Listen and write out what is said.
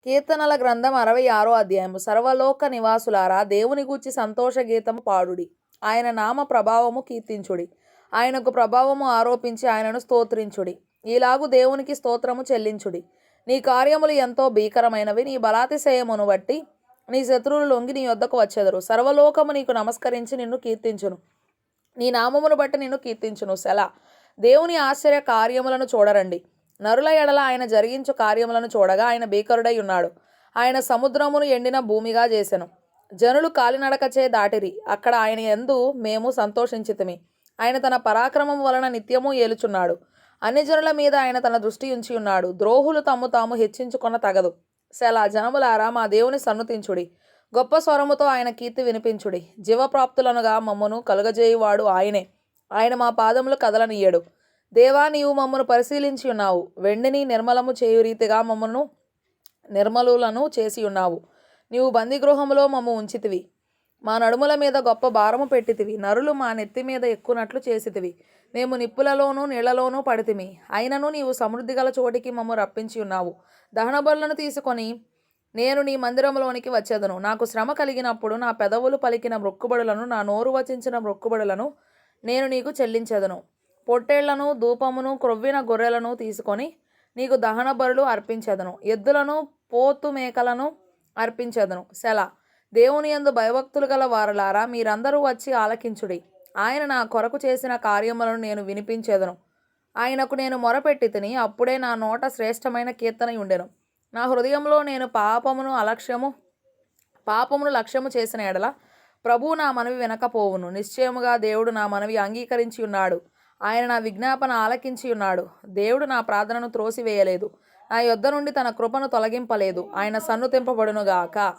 కీర్తనల గ్రంథం 66 అధ్యాయము. సర్వలోక నివాసులారా, దేవుని గూర్చి సంతోష గీతము పాడుడి. ఆయన నామ ప్రభావము కీర్తించుడి. ఆయనకు ప్రభావము ఆరోపించి ఆయనను స్తోత్రించుడి. ఈలాగు దేవునికి స్తోత్రము చెల్లించుడి. నీ కార్యములు ఎంతో భీకరమైనవి. నీ బలాతిశయమును బట్టి నీ శత్రువులు లొంగి నీ యొద్దకు వచ్చెదరు. సర్వలోకము నీకు నమస్కరించి నిన్ను కీర్తించును. నీ నామమును బట్టి నిన్ను కీర్తించును. సెలా. దేవుని ఆశ్చర్య కార్యములను చూడరండి. నరుల ఎడల ఆయన జరిగించు కార్యములను చూడగా ఆయన భీకరుడై ఉన్నాడు. ఆయన సముద్రమును ఎండిన భూమిగా చేసెను. జనులు కాలినడకచే దాటిరి. అక్కడ ఆయన యందు మేము సంతోషించితిమి. ఆయన తన పరాక్రమం వలన నిత్యము ఏలుచున్నాడు. అన్ని జనుల మీద ఆయన తన దృష్టి ఉంచి ఉన్నాడు. ద్రోహులు తమ్ము తాము హెచ్చించుకొన తగదు. సెలా. జనములారా, మా దేవుని సన్నుతించుడి. గొప్ప స్వరముతో ఆయన కీర్తి వినిపించుడి. జీవప్రాప్తులనుగా మమ్మను కలుగజేయువాడు ఆయనే. ఆయన మా పాదములు కదలనీయడు. దేవా, నీవు మమ్మను పరిశీలించి ఉన్నావు. వెండిని నిర్మలము చేయు రీతిగా మమ్మను నిర్మలులను చేసి ఉన్నావు. నీవు బందీగృహములో మమ్ము ఉంచితివి. మా నడుముల మీద గొప్ప భారము పెట్టితివి. నరులు మా నెత్తి మీద ఎక్కునట్లు చేసితివి. మేము నిప్పులలోనూ నీళ్లలోనూ పడితిమి. అయినను నీవు సమృద్ధి గల చోటికి మమ్ము రప్పించి ఉన్నావు. దహన బలులను తీసుకొని నేను నీ మందిరంలోనికి వచ్చేదను. నాకు శ్రమ కలిగినప్పుడు నా పెదవులు పలికిన మొక్కుబడులను, నా నోరు వచించిన మొక్కుబడులను నేను నీకు చెల్లించెదను. పొట్టేళ్లను, ధూపమును, క్రొవ్విన గొర్రెలను తీసుకొని నీకు దహన బలులు అర్పించెదను. ఎద్దులను, పోతు మేకలను అర్పించెదను. సెలా. దేవుని యందు భయభక్తులు గల వారలారా, మీరందరూ వచ్చి ఆలకించుడి. ఆయన నా కొరకు చేసిన కార్యములను నేను వినిపించెదను. ఆయనకు నేను మొరపెట్టి తిని, అప్పుడే నా నోట శ్రేష్టమైన కీర్తన ఉండెను. నా హృదయంలో నేను పాపమును లక్ష్యము చేసిన ఎడల ప్రభువు నా మనవి వినకపోవును. నిశ్చయముగా దేవుడు నా మనవి అంగీకరించి ఉన్నాడు. ఆయన నా విజ్ఞాపన ఆలకించి ఉన్నాడు. దేవుడు నా ప్రార్థనను త్రోసివేయలేదు. నా యొద్ద నుండి తన కృపను తొలగింపలేదు. ఆయన సన్నుతింపబడునుగాక.